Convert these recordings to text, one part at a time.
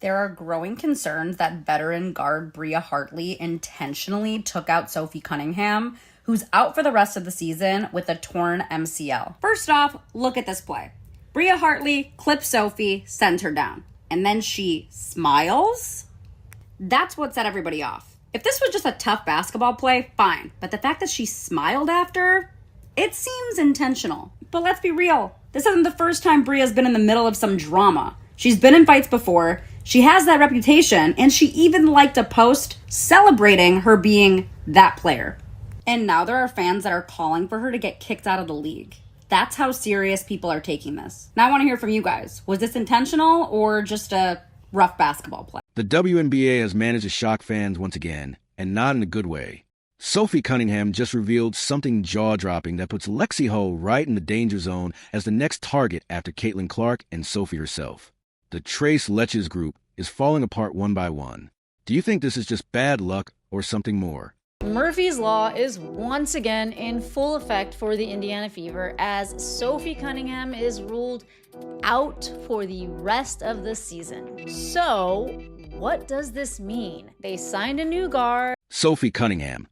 There are growing concerns that veteran guard Bria Hartley intentionally took out Sophie Cunningham, who's out for the rest of the season with a torn MCL. First off, look at this play. Bria Hartley clips Sophie, sends her down, and then she smiles. That's what set everybody off. If this was just a tough basketball play, fine, but the fact that she smiled after, it seems intentional. But let's be real, this isn't the first time Bria's been in the middle of some drama. She's been in fights before, she has that reputation, and she even liked a post celebrating her being that player. And now there are fans that are calling for her to get kicked out of the league. That's how serious people are taking this. Now I want to hear from you guys. Was this intentional or just a rough basketball play? The WNBA has managed to shock fans once again, and not in a good way. Sophie Cunningham just revealed something jaw-dropping that puts Lexie right in the danger zone as the next target after Caitlin Clark and Sophie herself. The Lexie group is falling apart one by one. Do you think this is just bad luck or something more? Murphy's Law is once again in full effect for the Indiana Fever as Sophie Cunningham is ruled out for the rest of the season. So, what does this mean? They signed a new guard. Sophie Cunningham,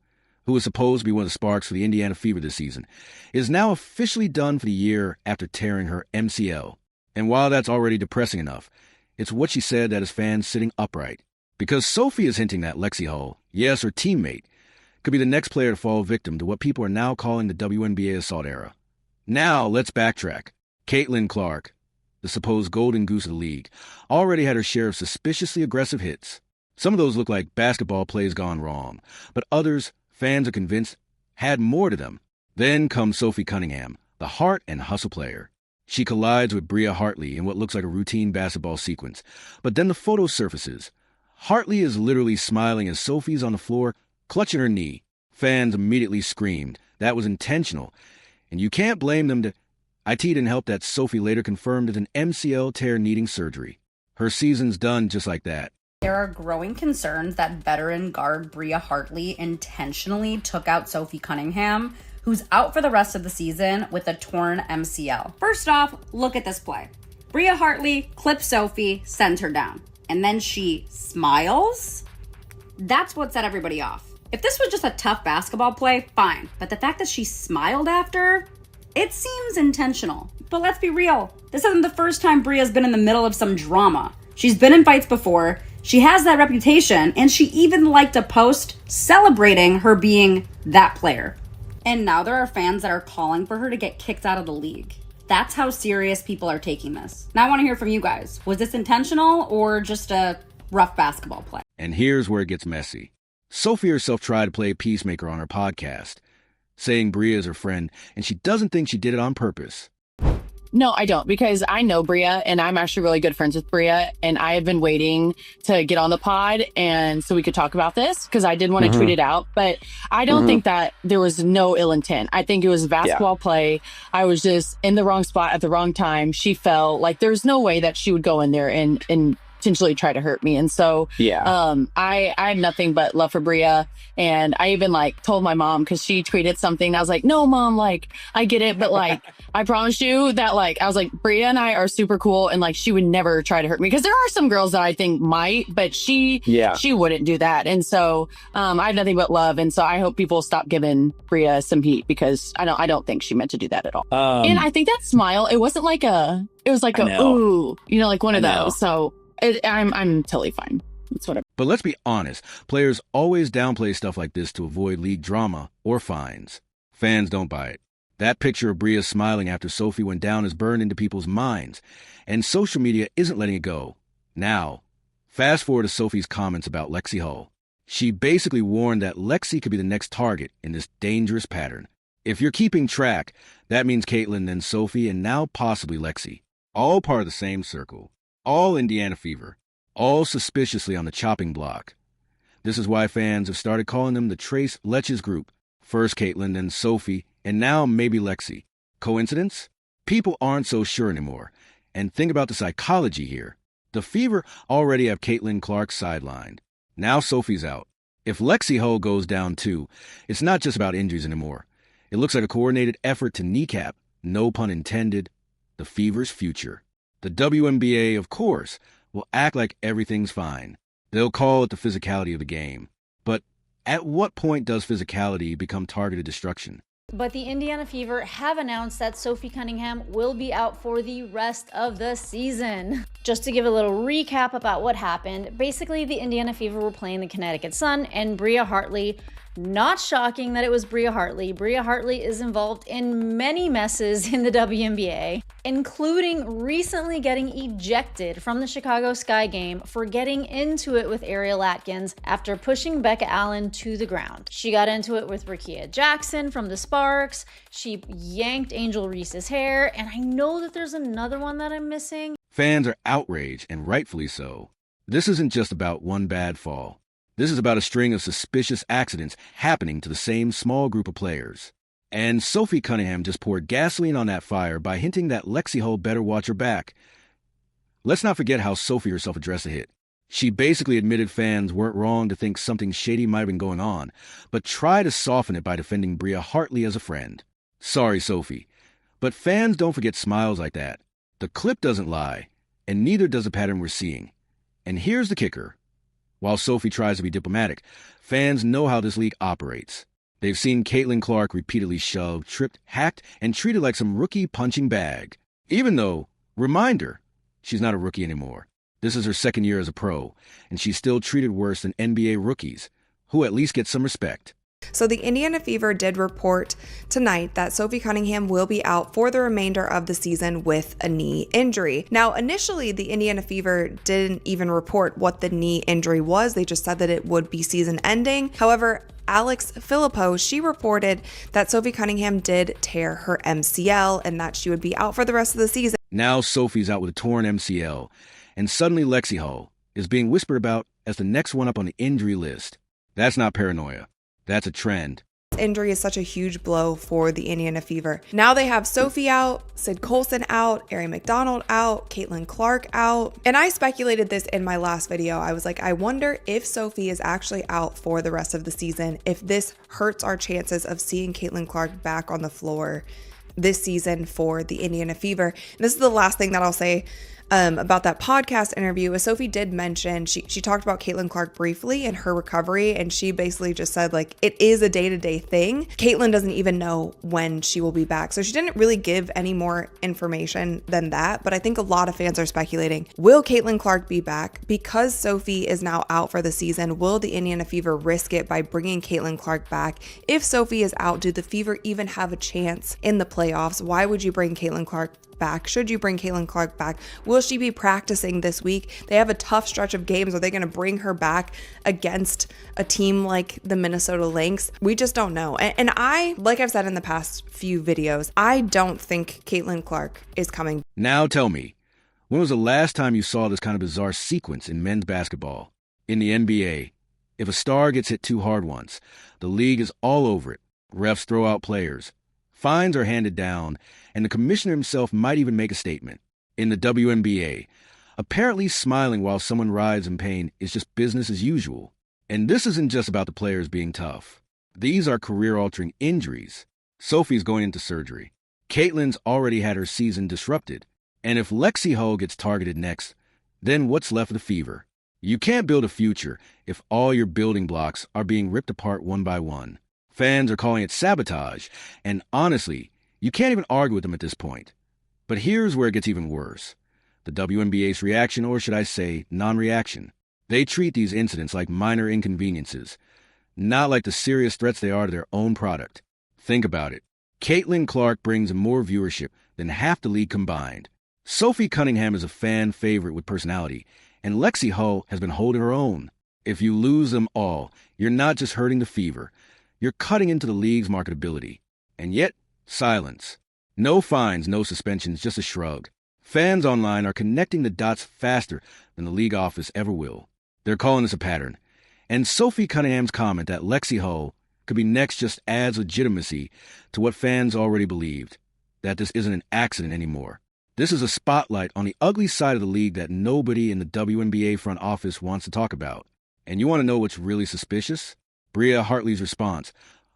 who is supposed to be one of the sparks for the Indiana Fever this season, is now officially done for the year after tearing her MCL. And while that's already depressing enough, it's what she said that has fans sitting upright. Because Sophie is hinting that Lexie, yes, her teammate, could be the next player to fall victim to what people are now calling the WNBA assault era. Now, let's backtrack. Caitlin Clark, the supposed golden goose of the league, already had her share of suspiciously aggressive hits. Some of those look like basketball plays gone wrong, but others, fans are convinced, had more to them. Then comes Sophie Cunningham, the heart and hustle player. She collides with Bria Hartley in what looks like a routine basketball sequence, but then the photo surfaces. Hartley is literally smiling as Sophie's on the floor, clutching her knee. Fans immediately screamed. That was intentional. And you can't blame them. IT didn't help that Sophie later confirmed it's an MCL tear needing surgery. Her season's done just like that. There are growing concerns that veteran guard Bria Hartley intentionally took out Sophie Cunningham, who's out for the rest of the season with a torn MCL. First off, look at this play. Bria Hartley clips Sophie, sends her down, and then she smiles. That's what set everybody off. If this was just a tough basketball play, fine, but the fact that she smiled after, it seems intentional. But let's be real, this isn't the first time Bria's been in the middle of some drama. She's been in fights before, she has that reputation, and she even liked a post celebrating her being that player. And now there are fans that are calling for her to get kicked out of the league. That's how serious people are taking this. Now I want to hear from you guys. Was this intentional or just a rough basketball play? And here's where it gets messy. Sophie herself tried to play peacemaker on her podcast, saying Bria is her friend, and she doesn't think she did it on purpose. No, I don't, because I know Bria and I'm actually really good friends with Bria, and I have been waiting to get on the pod and so we could talk about this because I did want to tweet it out, but I don't think that there was no ill intent. I think it was basketball play. I was just in the wrong spot at the wrong time. She fell. Like, there's no way that she would go in there and potentially try to hurt me. And so I had nothing but love for Bria. And I even told my mom, because she tweeted something. I was like, no, Mom, I get it. But I promise you that I was like, Bria and I are super cool. And she would never try to hurt me. Because there are some girls that I think might, but she wouldn't do that. And so I have nothing but love. And so I hope people stop giving Bria some heat, because I don't think she meant to do that at all. And I think that smile, it wasn't it was ooh, one of those. So I'm totally fine. It's whatever. But let's be honest, players always downplay stuff like this to avoid league drama or fines. Fans don't buy it. That picture of Bria smiling after Sophie went down is burned into people's minds, and social media isn't letting it go. Now, fast forward to Sophie's comments about Lexie. She basically warned that Lexie could be the next target in this dangerous pattern. If you're keeping track, that means Caitlin, then Sophie, and now possibly Lexie. All part of the same circle. All Indiana Fever. All suspiciously on the chopping block. This is why fans have started calling them the Lexie group. First Caitlin, then Sophie, and now maybe Lexie. Coincidence? People aren't so sure anymore. And think about the psychology here. The Fever already have Caitlin Clark sidelined. Now Sophie's out. If Lexie goes down too, it's not just about injuries anymore. It looks like a coordinated effort to kneecap, no pun intended, the Fever's future. The WNBA, of course, will act like everything's fine. They'll call it the physicality of the game. But at what point does physicality become targeted destruction? But the Indiana Fever have announced that Sophie Cunningham will be out for the rest of the season. Just to give a little recap about what happened, basically the Indiana Fever were playing the Connecticut Sun and Bria Hartley. Not shocking that it was Bria Hartley. Bria Hartley is involved in many messes in the WNBA, including recently getting ejected from the Chicago Sky game for getting into it with Ariel Atkins after pushing Becca Allen to the ground. She got into it with Rickea Jackson from the Sparks. She yanked Angel Reese's hair, and I know that there's another one that I'm missing. Fans are outraged, and rightfully so. This isn't just about one bad fall. This is about a string of suspicious accidents happening to the same small group of players. And Sophie Cunningham just poured gasoline on that fire by hinting that Lexie Hull better watch her back. Let's not forget how Sophie herself addressed the hit. She basically admitted fans weren't wrong to think something shady might have been going on, but tried to soften it by defending Bria Hartley as a friend. Sorry, Sophie, but fans don't forget smiles like that. The clip doesn't lie, and neither does the pattern we're seeing. And here's the kicker. While Sophie tries to be diplomatic, fans know how this league operates. They've seen Caitlin Clark repeatedly shoved, tripped, hacked, and treated like some rookie punching bag. Even though, reminder, she's not a rookie anymore. This is her second year as a pro, and she's still treated worse than NBA rookies, who at least get some respect. So the Indiana Fever did report tonight that Sophie Cunningham will be out for the remainder of the season with a knee injury. Now, initially, the Indiana Fever didn't even report what the knee injury was. They just said that it would be season ending. However, Alex Filippo, she reported that Sophie Cunningham did tear her MCL and that she would be out for the rest of the season. Now Sophie's out with a torn MCL, and suddenly Lexie Hull is being whispered about as the next one up on the injury list. That's not paranoia. That's a trend. Injury is such a huge blow for the Indiana Fever. Now they have Sophie out, Sid Colson out, Ari McDonald out, Caitlin Clark out. And I speculated this in my last video. I was like, I wonder if Sophie is actually out for the rest of the season, if this hurts our chances of seeing Caitlin Clark back on the floor this season for the Indiana Fever. And this is the last thing that I'll say about that podcast interview. As Sophie did mention, she talked about Caitlin Clark briefly and her recovery, and she basically just said, like, it is a day-to-day thing. Caitlin doesn't even know when she will be back, so she didn't really give any more information than that. But I think a lot of fans are speculating, will Caitlin Clark be back? Because Sophie is now out for the season, will the Indiana Fever risk it by bringing Caitlin Clark back? If Sophie is out, do the Fever even have a chance in the playoffs? Why would you bring Caitlin Clark back? Should you bring Caitlin Clark back? Will she be practicing this week? They have a tough stretch of games. Are they going to bring her back against a team like the Minnesota Lynx? We just don't know. And I, like I've said in the past few videos, I don't think Caitlin Clark is coming. Now tell me, when was the last time you saw this kind of bizarre sequence in men's basketball? In the NBA, if a star gets hit too hard once, the league is all over it. Refs throw out players. Fines are handed down, and the commissioner himself might even make a statement. In the WNBA, apparently smiling while someone writhes in pain is just business as usual. And this isn't just about the players being tough. These are career-altering injuries. Sophie's going into surgery. Caitlin's already had her season disrupted. And if Lexie Hull gets targeted next, then what's left of the Fever? You can't build a future if all your building blocks are being ripped apart one by one. Fans are calling it sabotage, and honestly, you can't even argue with them at this point. But here's where it gets even worse. The WNBA's reaction, or should I say, non-reaction. They treat these incidents like minor inconveniences, not like the serious threats they are to their own product. Think about it. Caitlin Clark brings more viewership than half the league combined. Sophie Cunningham is a fan favorite with personality, and Lexie Hull has been holding her own. If you lose them all, you're not just hurting the Fever. You're cutting into the league's marketability. And yet, silence. No fines, no suspensions, just a shrug. Fans online are connecting the dots faster than the league office ever will. They're calling this a pattern. And Sophie Cunningham's comment that Lexie Hull could be next just adds legitimacy to what fans already believed, that this isn't an accident anymore. This is a spotlight on the ugly side of the league that nobody in the WNBA front office wants to talk about. And you want to know what's really suspicious? Bria Hartley's response,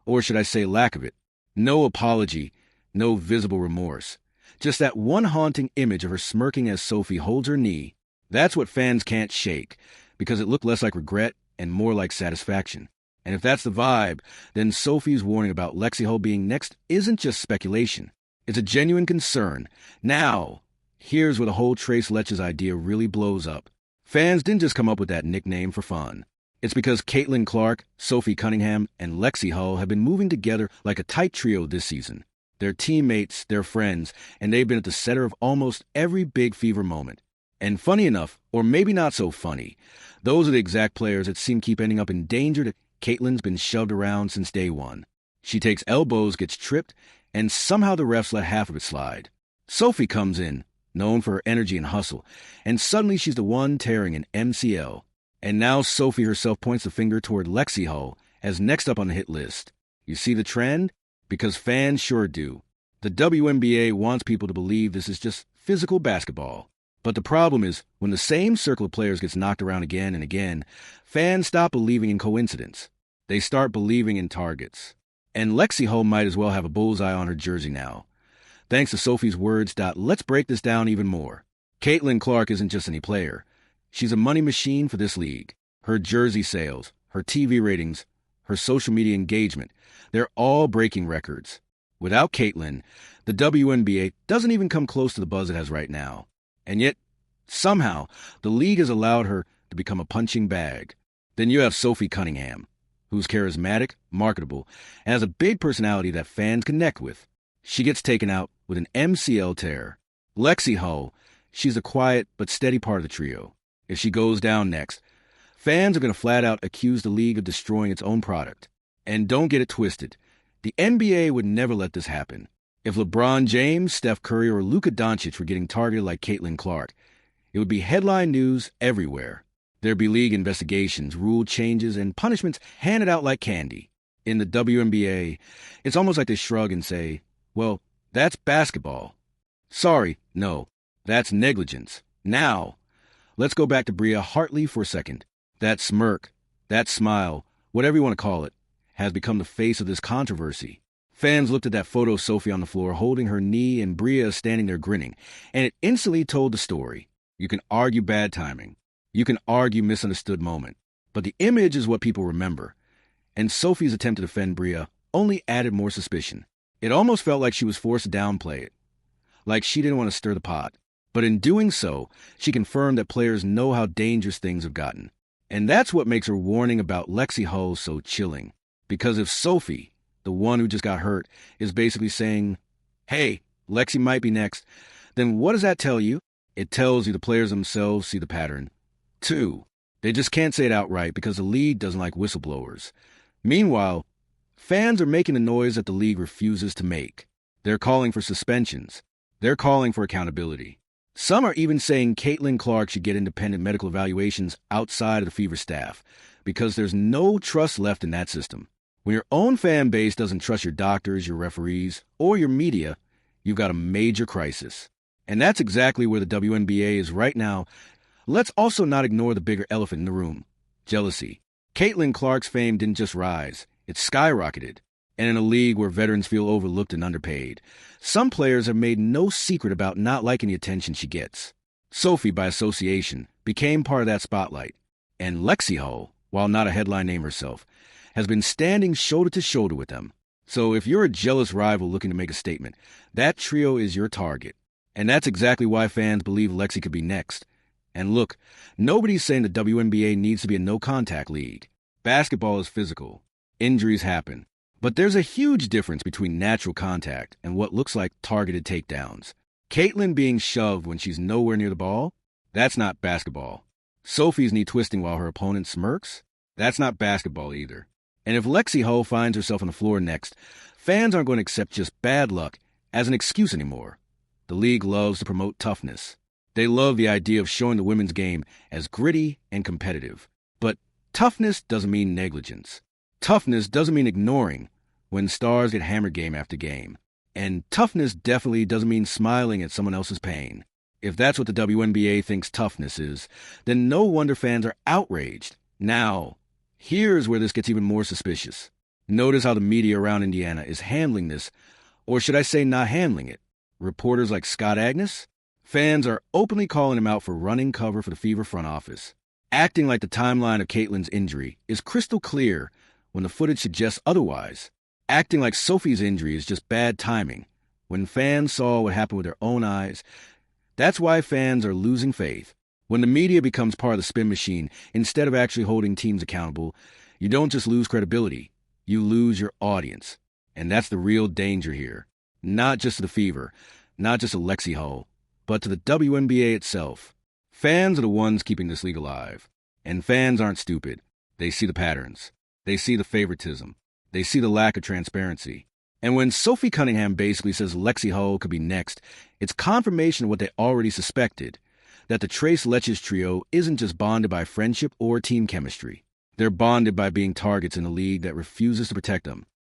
or should I say lack of it. No apology, no visible remorse. Just that one haunting image of her smirking as Sophie holds her knee That's what fans can't shake, because it looked less like regret and more like satisfaction. And if that's the vibe, then Sophie's warning about Lexie Hull being next isn't just speculation. It's a genuine concern. Now, here's where the whole Trace Letch's idea really blows up. Fans didn't just come up with that nickname for fun. It's because Caitlin Clark, Sophie Cunningham, and Lexie Hull have been moving together like a tight trio this season. They're teammates, they're friends, and they've been at the center of almost every big Fever moment. And funny enough, or maybe not so funny, those are the exact players that seem to keep ending up in danger that Caitlin's been shoved around since day one. She takes elbows, gets tripped, and somehow the refs let half of it slide. Sophie comes in, known for her energy and hustle, and suddenly she's the one tearing an MCL. And now Sophie herself points the finger toward Lexie Hull as next up on the hit list. You see the trend? Because fans sure do. The WNBA wants people to believe this is just physical basketball. But the problem is, when the same circle of players gets knocked around again and again, fans stop believing in coincidence. They start believing in targets. And Lexie Hull might as well have a bullseye on her jersey now. Thanks to Sophie's words, let's break this down even more. Caitlin Clark isn't just any player. She's a money machine for this league. Her jersey sales, her TV ratings, her social media engagement, they're all breaking records. Without Caitlin, the WNBA doesn't even come close to the buzz it has right now. And yet, somehow, the league has allowed her to become a punching bag. Then you have Sophie Cunningham, who's charismatic, marketable, and has a big personality that fans connect with. She gets taken out with an MCL tear. Lexie Hull, she's a quiet but steady part of the trio. If she goes down next, fans are going to flat out accuse the league of destroying its own product. And don't get it twisted. The NBA would never let this happen. If LeBron James, Steph Curry, or Luka Doncic were getting targeted like Caitlin Clark, it would be headline news everywhere. There'd be league investigations, rule changes, and punishments handed out like candy. In the WNBA, it's almost like they shrug and say, well, that's basketball. Sorry, no, that's negligence. Now, let's go back to Bria Hartley for a second. That smirk, that smile, whatever you want to call it, has become the face of this controversy. Fans looked at that photo of Sophie on the floor holding her knee and Bria standing there grinning, and it instantly told the story. You can argue bad timing. You can argue misunderstood moment. But the image is what people remember. And Sophie's attempt to defend Bria only added more suspicion. It almost felt like she was forced to downplay it. Like she didn't want to stir the pot. But in doing so, she confirmed that players know how dangerous things have gotten. And that's what makes her warning about Lexie Hull so chilling. Because if Sophie, the one who just got hurt, is basically saying, hey, Lexie might be next, then what does that tell you? It tells you the players themselves see the pattern. 2, they just can't say it outright because the league doesn't like whistleblowers. Meanwhile, fans are making the noise that the league refuses to make. They're calling for suspensions. They're calling for accountability. Some are even saying Caitlin Clark should get independent medical evaluations outside of the Fever staff because there's no trust left in that system. When your own fan base doesn't trust your doctors, your referees, or your media, you've got a major crisis. And that's exactly where the WNBA is right now. Let's also not ignore the bigger elephant in the room, jealousy. Caitlin Clark's fame didn't just rise, it skyrocketed. And in a league where veterans feel overlooked and underpaid, some players have made no secret about not liking the attention she gets. Sophie, by association, became part of that spotlight. And Lexie Hull, while not a headline name herself, has been standing shoulder to shoulder with them. So if you're a jealous rival looking to make a statement, that trio is your target. And that's exactly why fans believe Lexie could be next. And look, nobody's saying the WNBA needs to be a no-contact league. Basketball is physical. Injuries happen. But there's a huge difference between natural contact and what looks like targeted takedowns. Caitlin being shoved when she's nowhere near the ball? That's not basketball. Sophie's knee twisting while her opponent smirks? That's not basketball either. And if Lexie Hull finds herself on the floor next, fans aren't going to accept just bad luck as an excuse anymore. The league loves to promote toughness. They love the idea of showing the women's game as gritty and competitive. But toughness doesn't mean negligence. Toughness doesn't mean ignoring when stars get hammered game after game. And toughness definitely doesn't mean smiling at someone else's pain. If that's what the WNBA thinks toughness is, then no wonder fans are outraged. Now, here's where this gets even more suspicious. Notice how the media around Indiana is handling this, or should I say not handling it. Reporters like Scott Agnes? Fans are openly calling him out for running cover for the Fever front office, acting like the timeline of Caitlyn's injury is crystal clear when the footage suggests otherwise, acting like Sophie's injury is just bad timing when fans saw what happened with their own eyes. That's why fans are losing faith. When the media becomes part of the spin machine, instead of actually holding teams accountable, you don't just lose credibility, you lose your audience. And that's the real danger here. Not just to the Fever, not just to Lexie Hull, but to the WNBA itself. Fans are the ones keeping this league alive. And fans aren't stupid. They see the patterns. They see the favoritism. They see the lack of transparency. And when Sophie Cunningham basically says Lexie Hull could be next, it's confirmation of what they already suspected, that the Trace Letches trio isn't just bonded by friendship or team chemistry. They're bonded by being targets in a league that refuses to protect them.